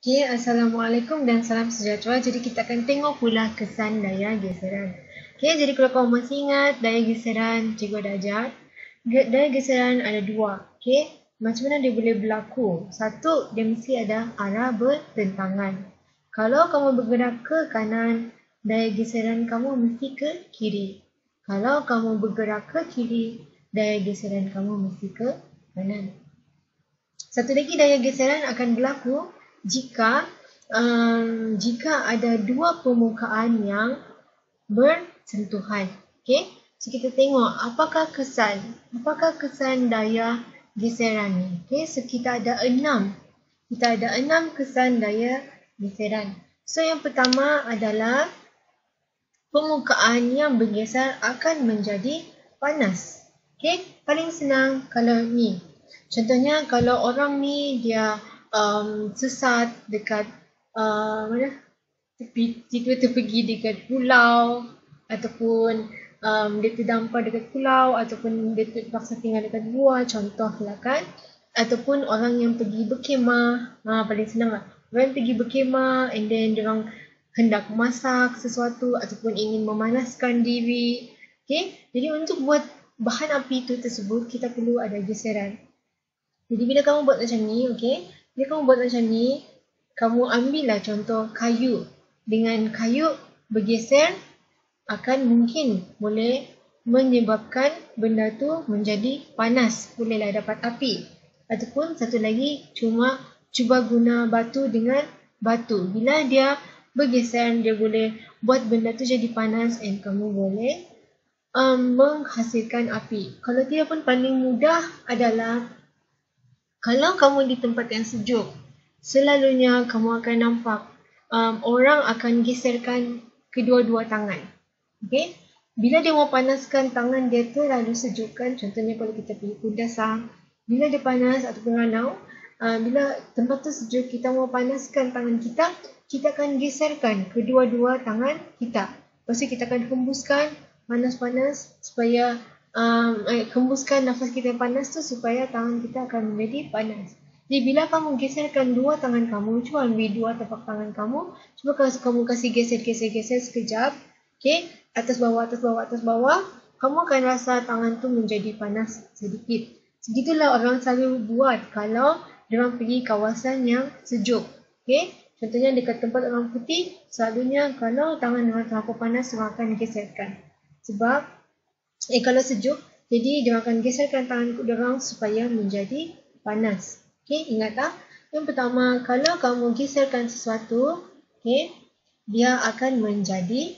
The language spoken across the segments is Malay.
Okay, Assalamualaikum dan salam sejahtera. Jadi kita akan tengok pula kesan daya geseran. Okay, jadi kalau kamu masih ingat daya geseran cikgu ada ajar, daya geseran ada dua. Okay, macam mana dia boleh berlaku? Satu, dia mesti ada arah bertentangan. Kalau kamu bergerak ke kanan, daya geseran kamu mesti ke kiri. Kalau kamu bergerak ke kiri, daya geseran kamu mesti ke kanan. Satu lagi daya geseran akan berlaku jika ada dua permukaan yang bersentuhan. Okey, so kita tengok apakah kesan daya geseran ni. Okey, so kita ada 6. Kita ada 6 kesan daya geseran. So yang pertama adalah permukaan yang bergeser akan menjadi panas. Okey, paling senang kalau ni. Contohnya kalau orang ni dia sesat dekat tiba-tiba pergi dekat pulau, ataupun dia terdampar dekat pulau, ataupun dia terpaksa tinggal dekat gua, contohlah kan. Ataupun orang yang pergi berkemah, paling senang lah. Orang pergi berkemah and then diorang hendak masak sesuatu ataupun ingin memanaskan diri. Okay? Jadi untuk buat bahan api itu tersebut, kita perlu ada geseran. Jadi bila kamu buat macam ni, okay? Bila kamu buat macam ni, kamu ambillah contoh kayu. Dengan kayu bergeser, akan mungkin boleh menyebabkan benda tu menjadi panas. Bolehlah dapat api. Ataupun satu lagi, cuba guna batu dengan batu. Bila dia bergeser, dia boleh buat benda tu jadi panas and kamu boleh menghasilkan api. Kalau tidak pun paling mudah adalah kalau kamu di tempat yang sejuk, selalunya kamu akan nampak orang akan geserkan kedua-dua tangan. Okay? Bila dia mau panaskan tangan dia terlalu sejuk kan, contohnya kalau kita pergi kudasang, bila dia panas ataupun ranau, bila tempat tu sejuk, kita mau panaskan tangan kita, kita akan geserkan kedua-dua tangan kita. Lepas tu kita akan hembuskan panas-panas supaya hembuskan nafas kita panas tu supaya tangan kita akan menjadi panas. Jadi bila kamu geserkan dua tangan kamu, cuba ambil dua tapak tangan kamu, cuba kamu kasih geser sekejap, okay? Atas bawah, kamu akan rasa tangan tu menjadi panas sedikit. Segitulah orang selalu buat kalau diorang pergi kawasan yang sejuk. Okay? Contohnya dekat tempat orang putih, selalunya kalau tangan diorang terlalu panas, diorang akan geserkan. Sebab kalau sejuk, jadi dia akan geserkan tangan diorang supaya menjadi panas. Okay, ingat tak? Yang pertama, kalau kamu geserkan sesuatu, okay, dia akan menjadi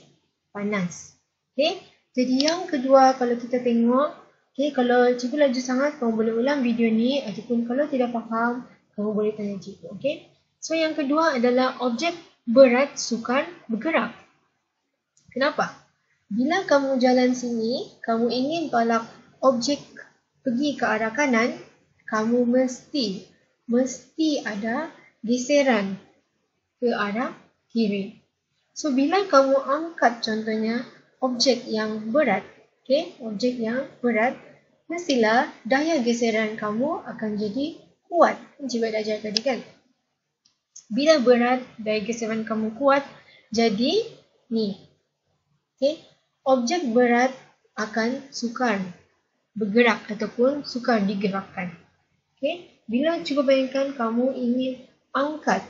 panas. Okay, jadi yang kedua, kalau kita tengok, okay, kalau cikgu laju sangat, kamu boleh ulang video ni, ataupun kalau tidak faham, kamu boleh tanya cikgu. Okay, so yang kedua adalah objek berat sukar bergerak. Kenapa? Bila kamu jalan sini, kamu ingin tolak objek pergi ke arah kanan, kamu mesti ada geseran ke arah kiri. So, bila kamu angkat contohnya objek yang berat, okay, objek yang berat, mestilah daya geseran kamu akan jadi kuat. Cikgu dah ajar tadi kan? Bila berat, daya geseran kamu kuat, jadi ni. Okay? Objek berat akan sukar bergerak ataupun sukar digerakkan. Okay? Bila cuba bayangkan kamu ingin angkat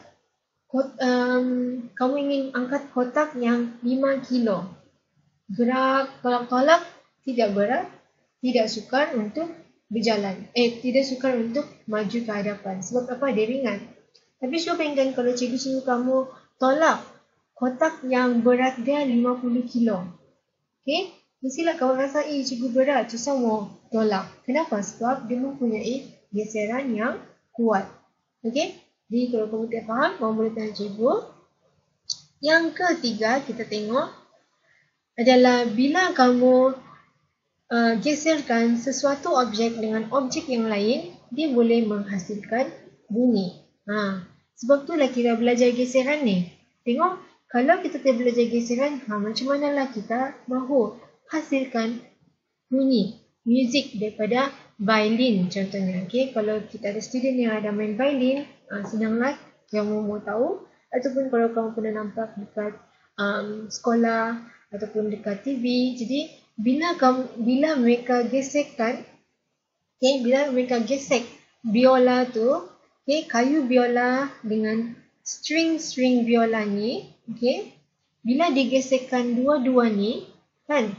kotak yang 5 kilo. Gerak, tolak-tolak, tidak berat, tidak sukar untuk berjalan. Tidak sukar untuk maju ke hadapan. Sebab apa? Dia ringan. Tapi cuba bayangkan kalau cikgu kamu tolak kotak yang berat dia 50 kilo. Okay, mestilah kamu rasa, cikgu berat, susah mau tolak. Kenapa? Sebab dia mempunyai geseran yang kuat. Okay, jadi kalau kamu tidak faham, kamu boleh tanya cikgu. Yang ketiga, kita tengok adalah bila kamu geserkan sesuatu objek dengan objek yang lain, dia boleh menghasilkan bunyi. Sebab itulah kita belajar geseran ni. Tengok. Kalau kita tidak belajar geseran, macam manalah kita mahu hasilkan bunyi, muzik daripada violin contohnya. Okay? Kalau kita ada student yang ada main violin, senanglah kamu mau tahu, ataupun kalau kamu pernah nampak dekat sekolah ataupun dekat TV. Jadi bila mereka gesekkan, bila mereka gesek biola tu, kayu biola dengan string biola ni, bila digesekkan dua-dua ni, kan,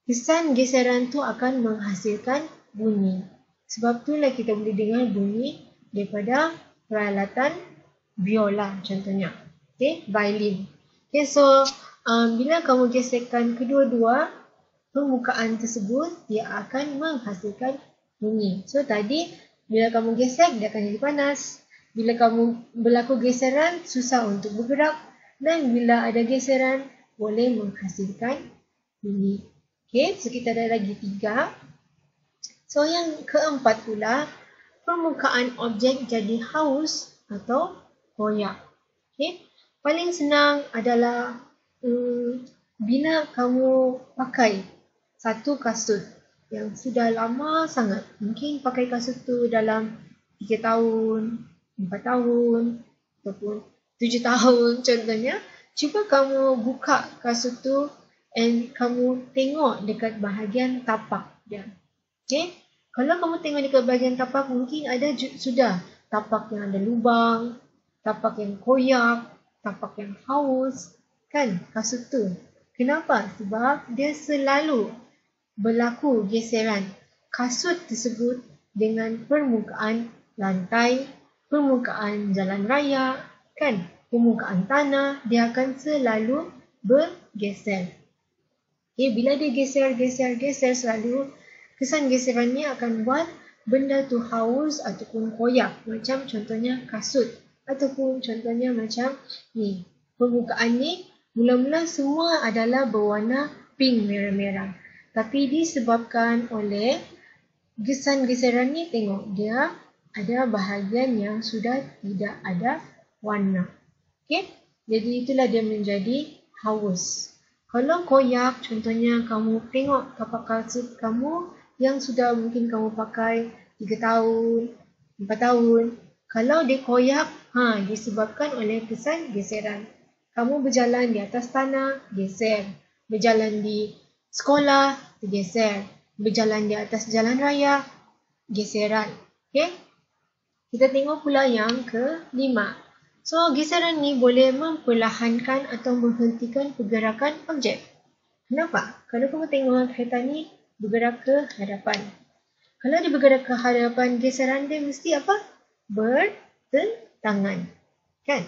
kesan geseran tu akan menghasilkan bunyi. Sebab itulah kita boleh dengar bunyi daripada peralatan biola contohnya. Violin. So bila kamu gesekkan kedua-dua permukaan tersebut, dia akan menghasilkan bunyi. So tadi bila kamu gesek, dia akan jadi panas. Bila kamu berlaku geseran, susah untuk bergerak. Dan bila ada geseran, boleh menghasilkan bunyi. So kita ada lagi 3. So yang keempat pula, permukaan objek jadi haus atau koyak. Paling senang adalah bila kamu pakai satu kasut yang sudah lama sangat. Mungkin pakai kasut tu dalam 3 tahun, 4 tahun, ataupun 7 tahun contohnya. Cuba kamu buka kasut tu and kamu tengok dekat bahagian tapak dia. Kalau kamu tengok dekat bahagian tapak, mungkin ada sudah tapak yang ada lubang, tapak yang koyak, tapak yang haus, kan, kasut tu. Kenapa? Sebab dia selalu berlaku geseran kasut tersebut dengan permukaan lantai, permukaan jalan raya, kan, permukaan tanah, dia akan selalu bergeser. Bila dia geser selalu, kesan geseran ni akan buat benda tu haus ataupun koyak. Macam contohnya kasut. Ataupun contohnya macam ni. Permukaan ni mula-mula semua adalah berwarna pink merah-merah. Tapi disebabkan oleh kesan geseran ni, tengok dia ada bahagian yang sudah tidak ada warna. Jadi itulah dia menjadi haus. Kalau koyak, contohnya kamu tengok tapak kasut kamu yang sudah mungkin kamu pakai 3 tahun, 4 tahun. Kalau dia koyak, disebabkan oleh kesan geseran. Kamu berjalan di atas tanah, geser. Berjalan di sekolah, geser. Berjalan di atas jalan raya, geseran. Kita tengok pula yang ke-5. So, geseran ni boleh memperlahankan atau menghentikan pergerakan objek. Kenapa? Kalau kamu tengok kereta ni bergerak ke hadapan. Kalau dia bergerak ke hadapan, geseran dia mesti apa? Bertentangan. Kan?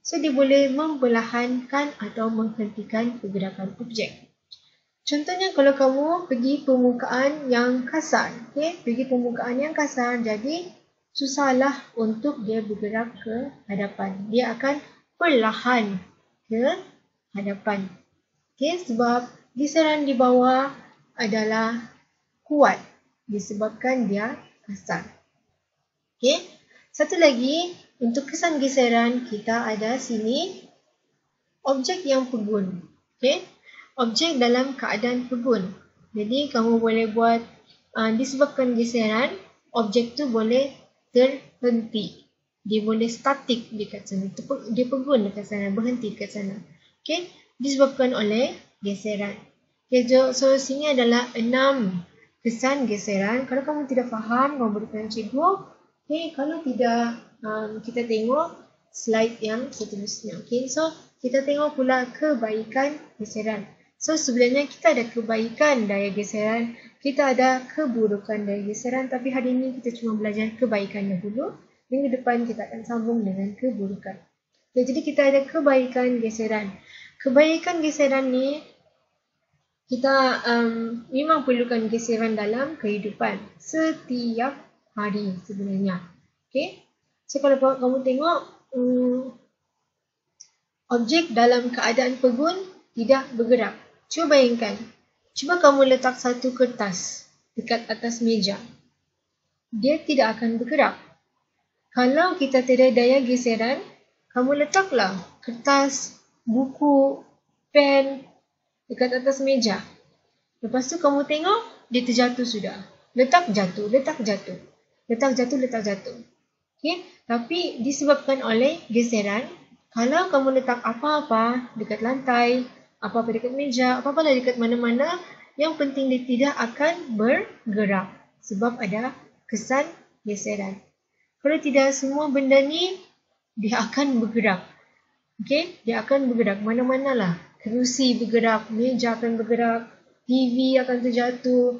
So, dia boleh memperlahankan atau menghentikan pergerakan objek. Contohnya kalau kamu pergi permukaan yang kasar. Pergi permukaan yang kasar, jadi susahlah untuk dia bergerak ke hadapan. Dia akan perlahan ke hadapan. Sebab geseran di bawah adalah kuat disebabkan dia kasar. Satu lagi, untuk kesan geseran kita ada sini objek yang pegun. Objek dalam keadaan pegun. Jadi kamu boleh buat disebabkan geseran, objek tu boleh terhenti. Dia boleh statik dekat sana. Dia pegun dekat sana, berhenti dekat sana. Disebabkan oleh geseran. So sini adalah 6 kesan geseran. Kalau kamu tidak faham, kamu berikan cikgu. Kalau tidak, kita tengok slide yang seterusnya. So kita tengok pula kebaikan geseran. So sebenarnya kita ada kebaikan daya geseran, kita ada keburukan daya geseran, tapi hari ini kita cuma belajar kebaikan dahulu. Minggu depan kita akan sambung dengan keburukan. Jadi kita ada kebaikan geseran. Kebaikan geseran ni kita memang perlukan geseran dalam kehidupan setiap hari sebenarnya. So kalau kamu tengok objek dalam keadaan pegun tidak bergerak. Cuba bayangkan. Cuba kamu letak satu kertas dekat atas meja. Dia tidak akan bergerak. Kalau kita tidak daya geseran, kamu letaklah kertas, buku, pen dekat atas meja. Lepas tu kamu tengok, dia terjatuh sudah. Letak jatuh, letak jatuh. Letak jatuh, letak jatuh. Okay? Tapi disebabkan oleh geseran, kalau kamu letak apa-apa dekat lantai, apa-apa dekat meja, apa-apa lah dekat mana-mana, yang penting dia tidak akan bergerak sebab ada kesan geseran. Kalau tidak, semua benda ni dia akan bergerak. Okay? Dia akan bergerak mana-mana lah. Kerusi bergerak, meja akan bergerak, TV akan terjatuh,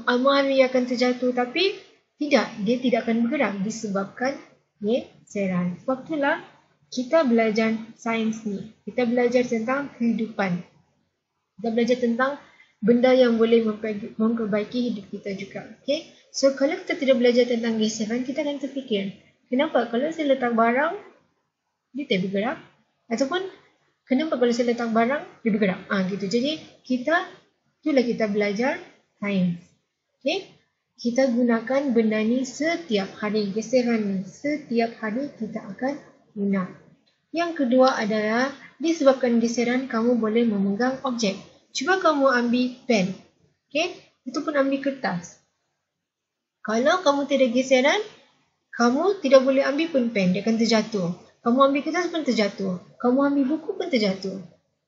almari akan terjatuh. Tapi tidak, dia tidak akan bergerak disebabkan geseran. Sebab itulah kita belajar sains ni. Kita belajar tentang kehidupan. Kita belajar tentang benda yang boleh memperbaiki hidup kita juga. Okay? So, kalau kita tidak belajar tentang geseran, kita akan terfikir, kenapa kalau saya letak barang, dia tak bergerak? Ataupun, kenapa kalau saya letak barang, dia bergerak? Gitu. Jadi, itulah kita belajar sains. Okay? Kita gunakan benda ni setiap hari. Geseran ni setiap hari kita akan guna. Yang kedua adalah disebabkan geseran kamu boleh memegang objek. Cuba kamu ambil pen. Okay? Ataupun ambil kertas. Kalau kamu tidak geseran, kamu tidak boleh ambil pun pen. Dia akan terjatuh. Kamu ambil kertas pun terjatuh. Kamu ambil buku pun terjatuh.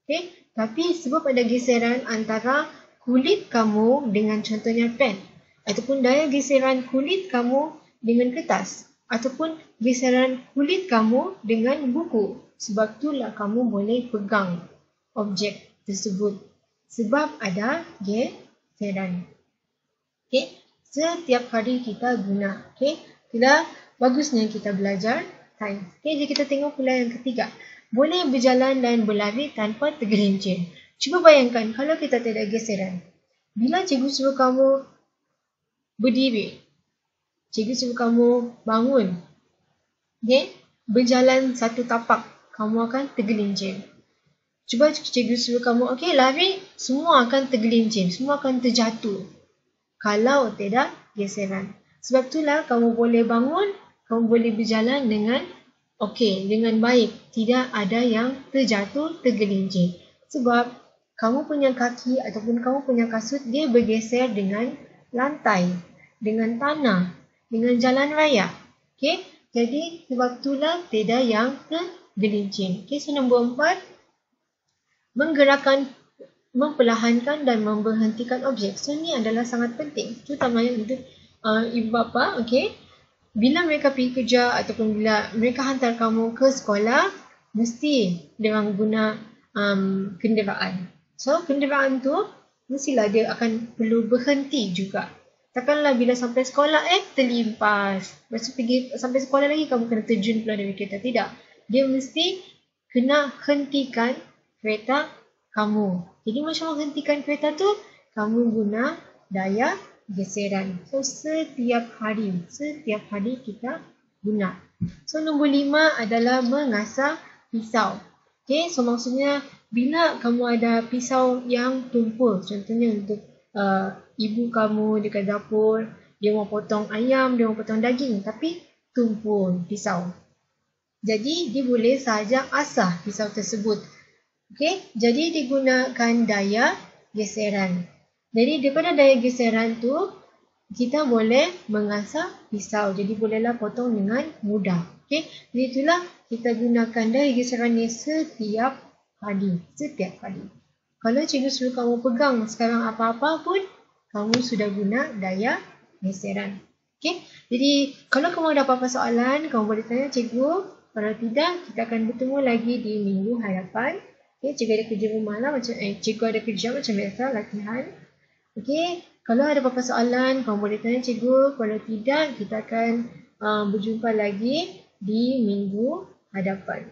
Okay? Tapi sebab ada geseran antara kulit kamu dengan contohnya pen. Ataupun daya geseran kulit kamu dengan kertas. Ataupun geseran kulit kamu dengan buku. Sebab itulah kamu boleh pegang objek tersebut. Sebab ada geseran. Okay? Setiap hari kita guna. Okay? Itulah bagusnya kita belajar sains. Okay? Jadi kita tengok pula yang ketiga. Boleh berjalan dan berlari tanpa tergelincir. Cuba bayangkan kalau kita tidak geseran. Bila cikgu suruh kamu berdiri, cikgu suruh kamu bangun, okay? Berjalan satu tapak, kamu akan tergelincir. Cuba cikgu suruh kamu, okay, lari, semua akan tergelincir, semua akan terjatuh. Kalau tidak geseran. Sebab itulah kamu boleh bangun, kamu boleh berjalan dengan dengan baik. Tidak ada yang terjatuh, tergelincir. Sebab kamu punya kaki ataupun kamu punya kasut, dia bergeser dengan lantai, dengan tanah, dengan jalan raya. Okay? Jadi, sebab itulah tidak yang tergelincir. Okay, so nombor 4. Menggerakkan, memperlahankan dan memberhentikan objek. So, ini adalah sangat penting. Terutamanya untuk ibu bapa. Okay? Bila mereka pergi kerja ataupun bila mereka hantar kamu ke sekolah, mesti diorang guna kenderaan. So, kenderaan tu mestilah dia akan perlu berhenti juga. Takkanlah bila sampai sekolah terlimpas. Lepas tu pergi sampai sekolah lagi kamu kena terjun pula dari kereta. Tidak. Dia mesti kena hentikan kereta kamu. Jadi macam menghentikan kereta tu, kamu guna daya geseran. So setiap hari kita guna. So nombor 5 adalah mengasah pisau. Okay, so maksudnya bila kamu ada pisau yang tumpul, contohnya untuk ibu kamu dekat dapur, dia mau potong ayam, dia mau potong daging, tapi tumpul pisau. Jadi dia boleh sahaja asah pisau tersebut. Okay, jadi digunakan daya geseran. Jadi daripada daya geseran tu, kita boleh mengasah pisau. Jadi bolehlah potong dengan mudah. Okay, jadi itulah kita gunakan daya geseran ni setiap hari. Kalau cikgu suruh kamu pegang sekarang apa-apa pun, kamu sudah guna daya geseran. Okay, jadi kalau kamu ada apa-apa soalan, kamu boleh tanya cikgu. Kalau tidak, kita akan bertemu lagi di minggu hadapan. Okay, cikgu ada kerja rumah lah, cikgu ada kerja macam biasa, latihan. Okay, kalau ada apa-apa soalan, kamu boleh tanya cikgu. Kalau tidak, kita akan berjumpa lagi di minggu hadapan.